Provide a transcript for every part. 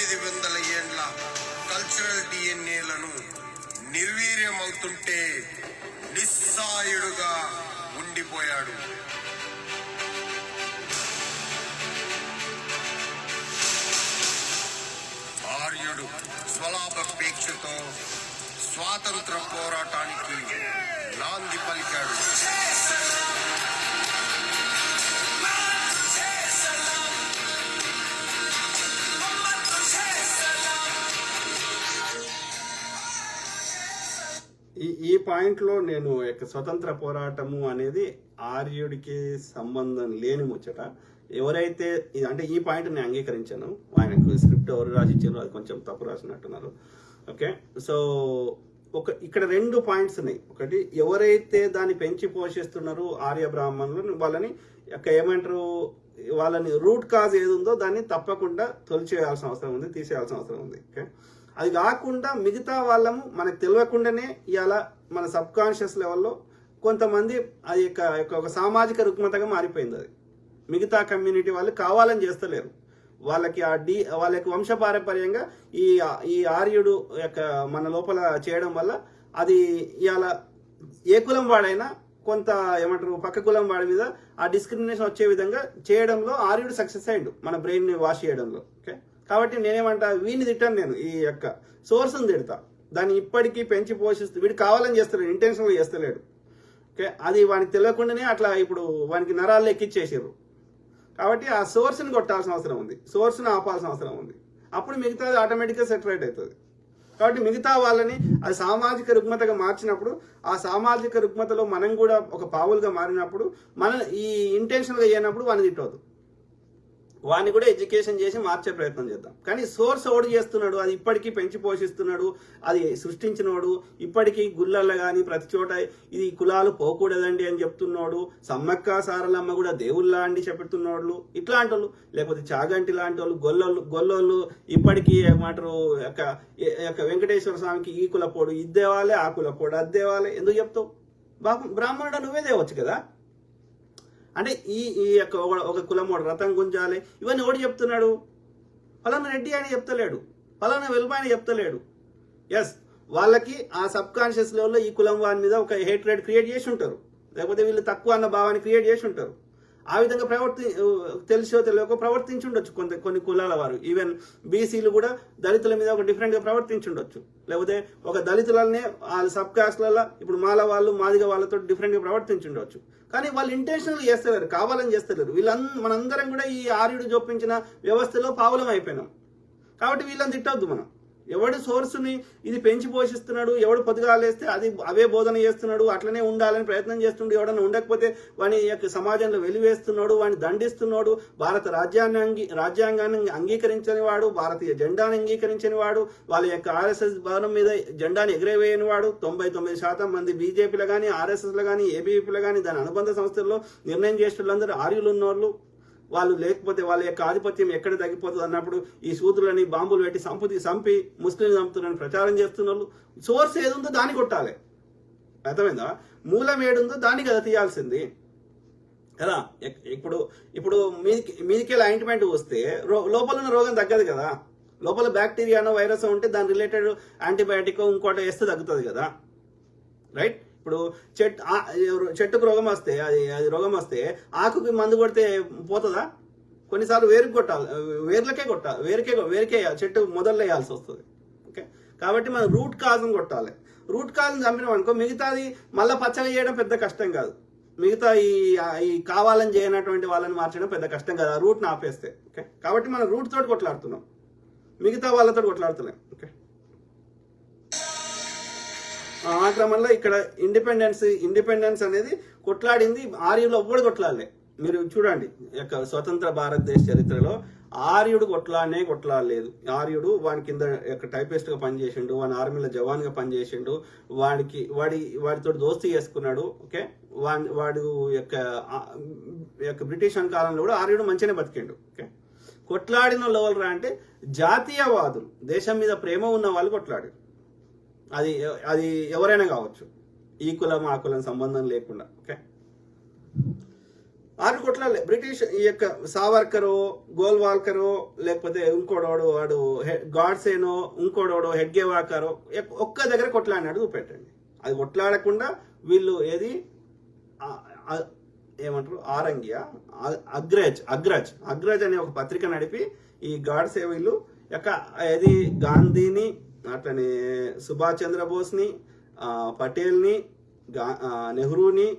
800 ఏండ్ల కల్చరల్ డిఎన్ఏలను నిర్వీర్యమవుతుంటే నిస్సాయుడుగా ఉండిపోయాడు. ఆర్యుడు స్వలాభాపేక్షతో స్వాతంత్ర పోరాటానికి నాంది పలికాడు. ఈ పాయింట్లో నేను స్వతంత్ర పోరాటము అనేది ఆర్యుడికి సంబంధం లేని ముచ్చట. ఎవరైతే అంటే ఈ పాయింట్ నేను అంగీకరించాను, ఆయనకు స్క్రిప్ట్ ఎవరు రాసిచ్చారో అది కొంచెం తప్పు రాసినట్టున్నారు. ఓకే, సో ఇక్కడ 2 పాయింట్స్ ఉన్నాయి. ఒకటి, ఎవరైతే దాన్ని పెంచి పోషిస్తున్నారో ఆర్య బ్రాహ్మణులు వాళ్ళని ఏమంటారు, వాళ్ళని రూట్ కాజ్ ఏది ఉందో దాన్ని తప్పకుండా తొలిచేయాల్సిన అవసరం ఉంది, తీసేయాల్సిన అవసరం ఉంది. ఓకే, అది కాకుండా మిగతా వాళ్ళము మనకు తెలియకుండానే ఇలా మన సబ్ కాన్షియస్ లెవెల్లో కొంతమంది అది ఒక సామాజిక రుగ్మతగా మారిపోయింది. అది మిగతా కమ్యూనిటీ వాళ్ళు కావాలని చేస్తలేరు, వాళ్ళకి వాళ్ళకి వంశపారంపర్యంగా ఈ ఆర్యుడు మన లోపల చేయడం వల్ల అది ఇలా ఏ కులం వాడైనా కొంత ఏమంటారు పక్క కులం వాడి మీద ఆ డిస్క్రిమినేషన్ వచ్చే విధంగా చేయడంలో ఆర్యుడు సక్సెస్ అయ్యిండు, మన బ్రెయిన్ని వాష్ చేయడంలో. ఓకే, కాబట్టి నేనేమంటా, వీడిని తిట్టాను, నేను ఈ సోర్స్ని తిడతా. దాన్ని ఇప్పటికీ పెంచి పోషిస్తూ వీడు కావాలని చేస్తలేడు, ఇంటెన్షన్గా చేస్తలేడు. ఓకే, అది వానికి తెలియకుండానే అట్లా ఇప్పుడు వానికి నరాలు ఎక్కిచ్చేసారు. కాబట్టి ఆ సోర్స్ని కొట్టాల్సిన అవసరం ఉంది, సోర్స్ని ఆపాల్సిన అవసరం ఉంది. అప్పుడు మిగతాది ఆటోమేటిక్గా సెటరేట్ అవుతుంది. కాబట్టి మిగతా వాళ్ళని అది సామాజిక రుగ్మతగా మార్చినప్పుడు, ఆ సామాజిక రుగ్మతలో మనం కూడా ఒక పావులుగా మారినప్పుడు, మనం ఈ ఇంటెన్షన్గా చేయనప్పుడు వాడిని తిట్టవద్దు, వాడిని కూడా ఎడ్యుకేషన్ చేసి మార్చే ప్రయత్నం చేద్దాం. కానీ సోర్స్ ఓడి చేస్తున్నాడు, అది ఇప్పటికీ పెంచి పోషిస్తున్నాడు, అది సృష్టించినోడు, ఇప్పటికీ గుళ్ళల్లో కానీ ప్రతి చోట ఇది కులాలు పోకూడదండి అని చెప్తున్నాడు, సమ్మక్క సారలమ్మ కూడా దేవుళ్ళ అండి చెప్తున్నాడు, ఇట్లాంటి వాళ్ళు, లేకపోతే చాగంటి లాంటి వాళ్ళు, గొల్లోళ్ళు ఇప్పటికీ ఏమంటారు వెంకటేశ్వర స్వామికి ఈ కులపోడు ఇద్దేవాలే, ఆ కులపోడు అద్దేవాలే, ఎందుకు చెప్తావు? బ్రాహ్మణుడు నువ్వే తేవచ్చు కదా. అంటే ఈ ఒక కులమోడు రథం గుంజాలి, ఇవన్నీ ఎవడు చెప్తున్నాడు? ఫలానా రెడ్డి అని చెప్తలేడు, ఫలానా వెల్మ అని చెప్తలేడు. ఎస్, వాళ్ళకి ఆ సబ్ కాన్షియస్ లెవెల్లో ఈ కులం వారి మీద ఒక హేట్రేట్ క్రియేట్ చేసి ఉంటారు, లేకపోతే వీళ్ళు తక్కువ అన్న భావాన్ని క్రియేట్ చేసి ఉంటారు. ఆ విధంగా తెలిసో తెలియక ప్రవర్తించుండొచ్చు కొన్ని కులాల వారు. ఈవెన్ బీసీలు కూడా దళితుల మీద ఒక డిఫరెంట్గా ప్రవర్తించుండొచ్చు, లేకపోతే ఒక దళితులనే వాళ్ళ సబ్ కాస్ట్లలో ఇప్పుడు మాల వాళ్ళు మాదిగ వాళ్ళతో డిఫరెంట్గా ప్రవర్తించుండొచ్చు. కానీ వాళ్ళు ఇంటెన్షనల్ చేస్తలేరు, కావాలని చేస్తలేరు. మనందరం కూడా ఈ ఆర్యుడు చూపించిన వ్యవస్థలో పావులం అయిపోయినాం. కాబట్టి వీళ్ళని తిట్టవద్దు మనం. ఎవడు సోర్స్ని ఇది పెంచి పోషిస్తున్నాడు, ఎవడు పొద్దుగాలేస్తే అది అవే బోధన చేస్తున్నాడు, అట్లనే ఉండాలని ప్రయత్నం చేస్తున్నాడు, ఎవడన్నా ఉండకపోతే వాని సమాజంలో వెలివేస్తున్నాడు, వాడిని దండిస్తున్నాడు, భారత రాజ్యాంగాన్ని అంగీకరించని వాడు, భారతీయ జెండాను అంగీకరించని వాడు, వాళ్ళ ఆర్ఎస్ఎస్ భవనం మీద జెండాని ఎగరేవేయని వాడు. 99% మంది బీజేపీలో కానీ ఆర్ఎస్ఎస్లో కానీ ఏబీవీపీలో కానీ దాని అనుబంధ సంస్థల్లో నిర్ణయం చేసే వాళ్ళందరూ ఆర్యులు ఉన్నోళ్ళు. వాళ్ళు లేకపోతే వాళ్ళ ఆధిపత్యం ఎక్కడ తగ్గిపోతుంది అన్నప్పుడు ఈ సూదులని బాంబులు పెట్టి చంపి ముస్లింలు చంపుతున్నారని ప్రచారం చేస్తున్నారు. సోర్స్ ఏదుందో దాన్ని కొట్టాలి, అర్థమైందా? మూలం ఏడుందో దాన్ని కదా తీయాల్సింది కదా. ఇప్పుడు మీదికి ఆయింట్మెంట్ వస్తే లోపల ఉన్న రోగం తగ్గదు కదా. లోపల బ్యాక్టీరియానో వైరస్ ఉంటే దాని రిలేటెడ్ యాంటీబయాటిక్ ఇంకోటి వేస్తే తగ్గుతుంది కదా, రైట్? ఇప్పుడు చెట్టుకు రోగం వస్తే అది రోగం వస్తే ఆకుకి మందు కొడితే పోతుందా? కొన్నిసార్లు వేరుకి కొట్టాలి, వేరుకే చెట్టు మొదలు వేయాల్సి వస్తుంది. ఓకే, కాబట్టి మనం రూట్ కాజ్ని కొట్టాలి. రూట్ కాజ్ని చంపినాం అనుకో మిగతాది మళ్ళీ పచ్చగా చేయడం పెద్ద కష్టం కాదు. మిగతా ఈ కావాలని చేయనటువంటి వాళ్ళని మార్చడం పెద్ద కష్టం కాదు, ఆ రూట్ని ఆపేస్తే. ఓకే, కాబట్టి మనం రూట్ తోటి కొట్లాడుతున్నాం, మిగతా వాళ్ళతో కొట్లాడుతున్నాం. ఓకే, ఆ క్రమంలో ఇక్కడ ఇండిపెండెన్స్ అనేది కొట్లాడింది ఆర్యులు ఒవ్వడు కొట్లాడలే. మీరు చూడండి స్వతంత్ర భారతదేశ చరిత్రలో ఆర్యుడు కొట్లాడలేదు. ఆర్యుడు వాడి కింద టైపిస్ట్ గా పనిచేసిండు, వాడి ఆర్మీలో జవాన్ గా పనిచేసిండు, వాడితో దోస్తీ చేసుకున్నాడు. ఓకే, వాడు బ్రిటిష్ కాలంలో కూడా ఆర్యుడు మంచిగానే బతికిండు. ఓకే, కొట్లాడిన వాళ్ళు ఎవరు అంటే జాతీయవాదులు, దేశం మీద ప్రేమ ఉన్న వాళ్ళు కొట్లాడారు. అది ఎవరైనా కావచ్చు, ఈ కులం ఆ కులం సంబంధం లేకుండా. ఓకే, ఆరు కొట్లాలే బ్రిటిష్ ఈ యొక్క సావర్కరో గోల్వాల్కరో లేకపోతే ఇంకోడోడు వాడు గాడ్సేనో ఇంకోడోడు హెడ్గేవాకరో ఒక్క దగ్గర కొట్లాడినాడు చూపెట్టండి. అది కొట్లాడకుండా వీళ్ళు ఏది ఏమంటారు ఆరంగియా అగ్రజ్ అనే ఒక పత్రిక నడిపి ఈ గాడ్సే వీళ్ళు యొక్క ఏది గాంధీని అట్లనే సుభాష్ చంద్రబోస్ని పటేల్ని నెహ్రూని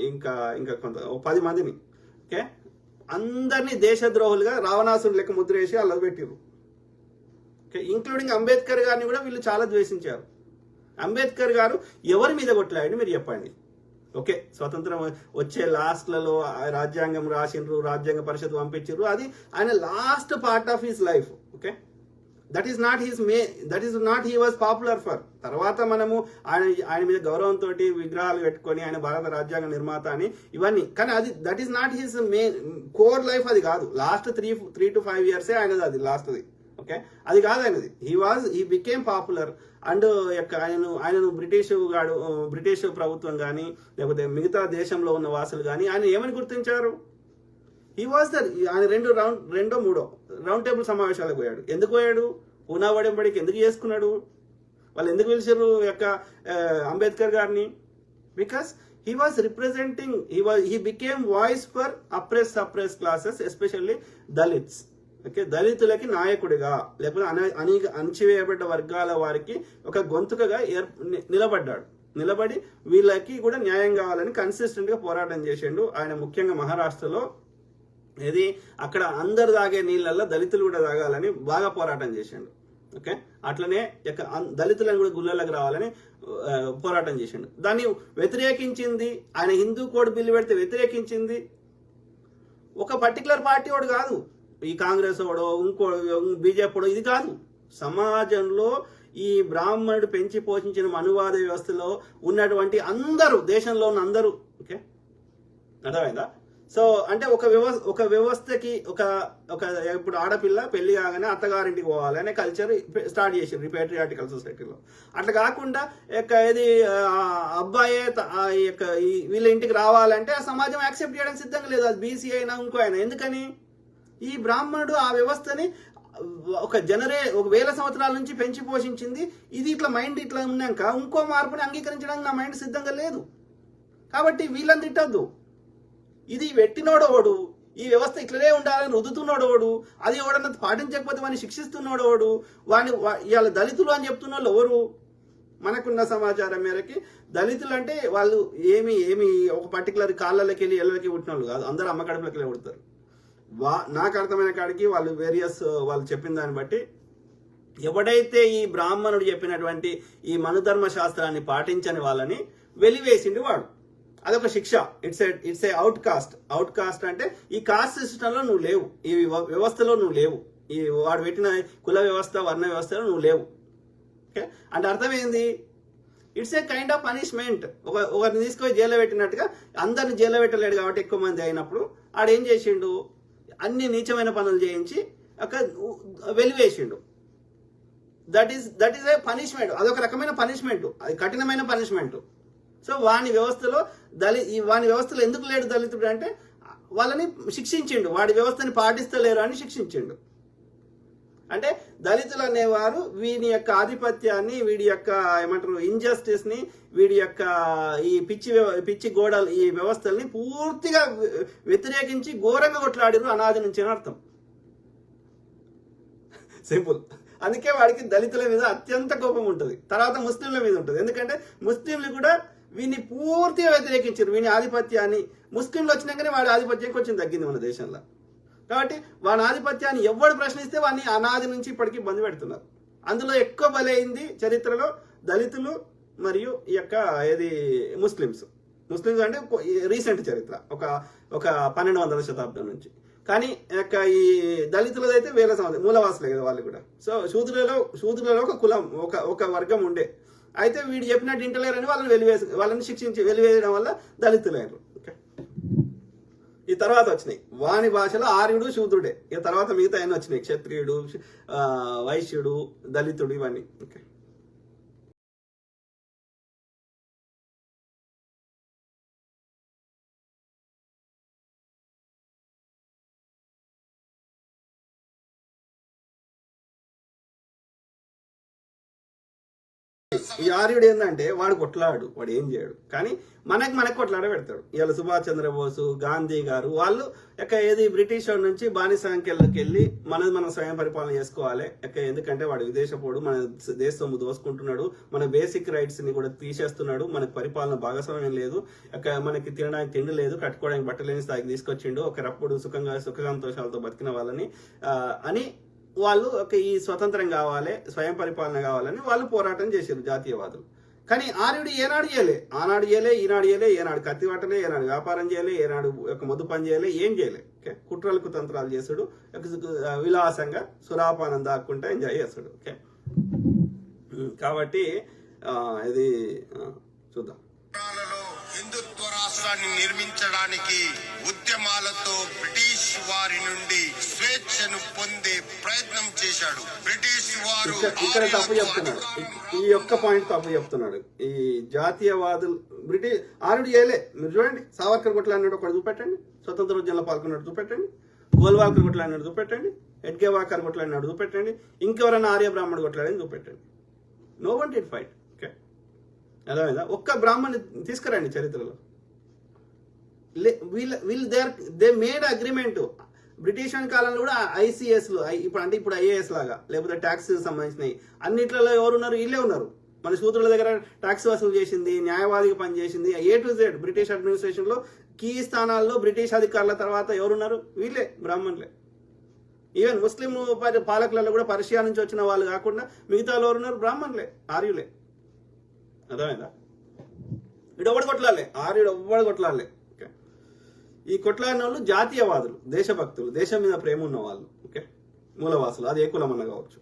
ఇంకా ఇంకా కొంత 10 మందిని ఓకే అందరినీ దేశద్రోహులుగా రావణాసుడు లెక్క ముద్ర వేసి అలా పెట్టిరు. ఓకే ఇంక్లూడింగ్ అంబేద్కర్ గారిని కూడా వీళ్ళు చాలా ద్వేషించారు. అంబేద్కర్ గారు ఎవరి మీద కొట్లాడని మీరు చెప్పండి. ఓకే స్వతంత్రం వచ్చే లాస్ట్లలో రాజ్యాంగం రాసిండ్రు, రాజ్యాంగ పరిషత్ పంపించారు, అది ఆయన last part of his life. Okay that is not he was popular for. తర్వాత మనము ఆయన మీద గౌరవంతో విగ్రహాలు పెట్టుకొని ఆయన భారత రాజ్యాంగ నిర్మాత అని ఇవన్నీ, కానీ అది that is not his core life. అది కాదు లాస్ట్ 3 to 5 years ఆయనది, అది లాస్ట్ది. ఓకే అది కాదు ఆయనది. హీ బికేమ్ పాపులర్ అండ్ ఆయనను బ్రిటిష్ ప్రభుత్వం కానీ లేకపోతే మిగతా దేశంలో ఉన్న వాసులు కానీ ఆయన ఏమని గుర్తించారు? హీ వాజ్ ఆయన రెండో మూడో రౌండ్ టేబుల్ సమావేశాలకు పోయాడు. ఎందుకు పోయాడు? పూనా ఒడంబడికి ఎందుకు చేసుకున్నాడు? వాళ్ళు ఎందుకు పిలిచారు యొక్క అంబేద్కర్ గారిని? Because he was representing, he became voice for suppress classes, especially Dalits. Okay దళితులకి నాయకుడిగా లేకపోతే అణచివేయబడ్డ వర్గాల వారికి ఒక గొంతుకగా నిలబడి వీళ్ళకి కూడా న్యాయం కావాలని కన్సిస్టెంట్ గా పోరాటం చేసిండు. ఆయన ముఖ్యంగా మహారాష్ట్రలో ఏది అక్కడ అందరు తాగే నీళ్ళల్లో దళితులు కూడా తాగాలని బాగా పోరాటం చేసిండు. ఓకే అట్లనే దళితులను కూడా గుళ్ళలకు రావాలని పోరాటం చేసిండు. దాన్ని వ్యతిరేకించింది ఆయన హిందూ కోడ్ బిల్లు పెడితే వ్యతిరేకించింది ఒక పర్టికులర్ పార్టీ వాడు కాదు, ఈ కాంగ్రెస్ వాడో ఇంకో బీజేపీ వాడో, ఇది కాదు. సమాజంలో ఈ బ్రాహ్మణుడు పెంచి పోషించిన మనువాద వ్యవస్థలో ఉన్నటువంటి అందరూ, దేశంలో ఉన్న అందరూ. ఓకే అర్థమైందా? సో అంటే ఒక వ్యవస్థకి ఒక ఇప్పుడు ఆడపిల్ల పెళ్లి కాగానే అత్తగారింటికి పోవాలి అనే కల్చర్ స్టార్ట్ చేసింది పేట్రియాటికల్ సొసైటీలో. అట్లా కాకుండా ఏది అబ్బాయే వీళ్ళ ఇంటికి రావాలంటే ఆ సమాజం యాక్సెప్ట్ చేయడానికి సిద్ధంగా లేదు. అది బీసీ అయినా ఇంకో అయినా. ఎందుకని? ఈ బ్రాహ్మణుడు ఆ వ్యవస్థని ఒక 1000 సంవత్సరాల నుంచి పెంచి పోషించింది. ఇది ఇట్లా మైండ్ ఇట్లా ఉన్నాక ఇంకో మార్పుని అంగీకరించడానికి నా మైండ్ సిద్ధంగా లేదు. కాబట్టి వీళ్ళని తిట్టద్దు. ఇది పెట్టినోడోడు, ఈ వ్యవస్థ ఇట్లనే ఉండాలని రుద్దుతున్నోడోడు, అది ఎవడన్నా పాటించకపోతే వాడిని శిక్షిస్తున్నోడోడు, ఇవాళ దళితులు అని చెప్తున్న వాళ్ళు ఎవరు? మనకున్న సమాచారం మేరకి దళితులు అంటే వాళ్ళు ఏమి ఒక పర్టికులర్ కాళ్ళకి వెళ్ళి ఎల్లకి పుట్టిన వాళ్ళు కాదు, అందరూ అమ్మకడుపులకి వెళ్ళి పుడతారు. నాకు అర్థమైన కాడికి వాళ్ళు చెప్పిన దాన్ని బట్టి ఎవడైతే ఈ బ్రాహ్మణుడు చెప్పినటువంటి ఈ మనుధర్మ శాస్త్రాన్ని పాటించని వాళ్ళని వెలివేసిండు వాడు. అదొక శిక్ష. ఇట్స్ ఏ అవుట్ కాస్ట్ అంటే ఈ కాస్ట్ సిస్టంలో నువ్వు లేవు, ఈ వ్యవస్థలో నువ్వు లేవు, ఈ వాడు పెట్టిన కుల వ్యవస్థ వర్ణ వ్యవస్థలో నువ్వు లేవు. ఓకే అంటే అర్థమైంది? It's a kind of punishment. ఒకరిని తీసుకొని జైల్లో పెట్టినట్టుగా అందరిని జైల్లో పెట్టలేడు కాబట్టి ఎక్కువ మంది అయినప్పుడు ఆడేం చేసిండు? అన్ని నీచమైన పనులు చేయించి వెలివేసిండు. That is a punishment. అదొక రకమైన పనిష్మెంట్, అది కఠినమైన పనిష్మెంట్. సో వాని వ్యవస్థలో ఎందుకు లేడు దళితుడు అంటే వాళ్ళని శిక్షించిండు, వాడి వ్యవస్థని పాటిస్తలేరు అని శిక్షించిండు. అంటే దళితులు అనేవారు వీని యొక్క ఆధిపత్యాన్ని, వీడి యొక్క ఏమంటారు ఇంజస్టిస్ ని, వీడి యొక్క ఈ పిచ్చి గోడలు ఈ వ్యవస్థల్ని పూర్తిగా వ్యతిరేకించి ఘోరంగా కొట్లాడిరు అనాది నుంచి అని అర్థం. సింపుల్. అందుకే వాడికి దళితుల మీద అత్యంత కోపం ఉంటుంది, తర్వాత ముస్లింల మీద ఉంటుంది. ఎందుకంటే ముస్లింలు కూడా వీని పూర్తిగా వ్యతిరేకించారు, వీని ఆధిపత్యాన్ని. ముస్లింలు వచ్చినాకనే వాడి ఆధిపత్యం కొంచెం తగ్గింది మన దేశంలో. కాబట్టి వాని ఆధిపత్యాన్ని ఎవరు ప్రశ్నిస్తే వాడిని అనాది నుంచి ఇప్పటికీ బంద్ పెడుతున్నారు. అందులో ఎక్కువ బలైంది చరిత్రలో దళితులు మరియు ఈ యొక్క ముస్లిమ్స్ అంటే రీసెంట్ చరిత్ర, ఒక 1200వ శతాబ్దం నుంచి. కానీ ఈ దళితులదైతే 1000 సంవత్సరాలు మూలవాసులే కదా వాళ్ళు కూడా. సో శూద్రులలో ఒక కులం, ఒక వర్గం ఉండే. అయితే వీడు చెప్పినట్టు ఇంటలేరని వాళ్ళని శిక్షించి వెలివేయడం వల్ల దళితులైనరు. ఓకే ఈ తర్వాత వచ్చినాయి వాని భాషలో ఆర్యుడు శూద్రుడే. ఇక తర్వాత మిగతా అన్నీ వచ్చినాయి, క్షత్రియుడు, వైశ్యుడు, దళితుడు, ఇవన్నీ. ఓకే. ఈ ఆర్యుడు ఏంటంటే వాడు కొట్లాడు, వాడు ఏం చేయడు, కానీ మనకు కొట్లాడ పెడతాడు. ఇవాళ సుభాష్ చంద్రబోసు, గాంధీ గారు వాళ్ళు ఏది బ్రిటిష్ వాడి నుంచి బానిసంఖ్యలోకి వెళ్ళి మనం స్వయం పరిపాలన చేసుకోవాలి. ఎందుకంటే వాడు విదేశపోడు, మన దేశం దోసుకుంటున్నాడు, మన బేసిక్ రైట్స్ ని కూడా తీసేస్తున్నాడు, మనకు పరిపాలన భాగస్వామ్యం లేదు, మనకి తినడానికి తిండి లేదు, కట్టుకోవడానికి బట్టలేని స్థాయికి తీసుకొచ్చిండు, ఒకరప్పుడు సుఖ సంతోషాలతో బతికిన వాళ్ళని అని వాళ్ళు ఈ స్వతంత్రం కావాలి, స్వయం పరిపాలన కావాలని వాళ్ళు పోరాటం చేశారు జాతీయవాదులు. కానీ ఆర్యుడు ఏనాడు చేయలే, ఆనాడు చేయలే, ఈనాడు చేయలే, ఏనాడు కత్తి పట్టలే, ఏనాడు వ్యాపారం చేయలే, ఏనాడు మొద్దు పని చేయలే, ఏం చేయలే. కుట్రలకు తంత్రాలు చేసుడు, విలాసంగా సురాపానం దాక్కుంటా ఎంజాయ్ చేస్తాడు. ఓకే, కాబట్టి ఇది చూద్దాం. హిందుత్వ రాష్ట్రాన్ని నిర్మించడానికి ఉద్యమాలతో బ్రిటిష్ వారి నుండి స్వేచ్ఛను పొందే ప్రయత్నం చేశాడు. బ్రిటిష్ వారు ఇక్కడ తప్పు చెప్తున్నాడు, ఈ యొక్క పాయింట్ తప్పు చెప్తున్నాడు. ఈ జాతీయవాదులు ఆర్యుడు చేయలే. మీరు చూడండి, సావర్కర్ కొట్లాడినాడు ఒకటి చూపెట్టండి, స్వతంత్ర ఉద్యమంలో పాల్గొన్నాడు చూపెట్టండి, గోల్వాల్కర్ కొట్లాడినాడు చూపెట్టండి, ఎడ్గేవాకర్ కొట్లాడినాడు చూపెట్టండి, ఇంకెవరైనా ఆర్య బ్రాహ్మణుడు కొట్లాడని చూపెట్టండి. No one did fight. అర్థమైందా? ఒక్క బ్రాహ్మణ్ తీసుకురండి చరిత్రలో. They made agreement. బ్రిటిష్ కాలంలో కూడా ఐసీఎస్లు, ఇప్పుడు ఐఏఎస్ లాగా, లేకపోతే ట్యాక్స్ సంబంధించినవి అన్నిట్లలో ఎవరున్నారు? వీళ్ళే ఉన్నారు. మన శూద్రుల దగ్గర ట్యాక్స్ వసూలు చేసింది, న్యాయవాదిగా పనిచేసింది, A to Z British administration లో కీ స్థానాల్లో బ్రిటిష్ అధికారుల తర్వాత ఎవరున్నారు? వీళ్ళే, బ్రాహ్మణులే. ఈవెన్ ముస్లిం పాలకులలో కూడా పర్షియా నుంచి వచ్చిన వాళ్ళు కాకుండా మిగతా ఎవరున్నారు? బ్రాహ్మణులే, ఆర్యులే. అర్థమైందా? ఇడు ఎవడు కొట్లాలే, ఆర్యుడు ఎవ్వడు కొట్లాలే. ఓకే, ఈ కొట్లాడిన వాళ్ళు జాతీయవాదులు, దేశభక్తులు, దేశం మీద ప్రేమ ఉన్న వాళ్ళు. ఓకే, మూలవాసులు, అది ఏ కులమన్నా కావచ్చు.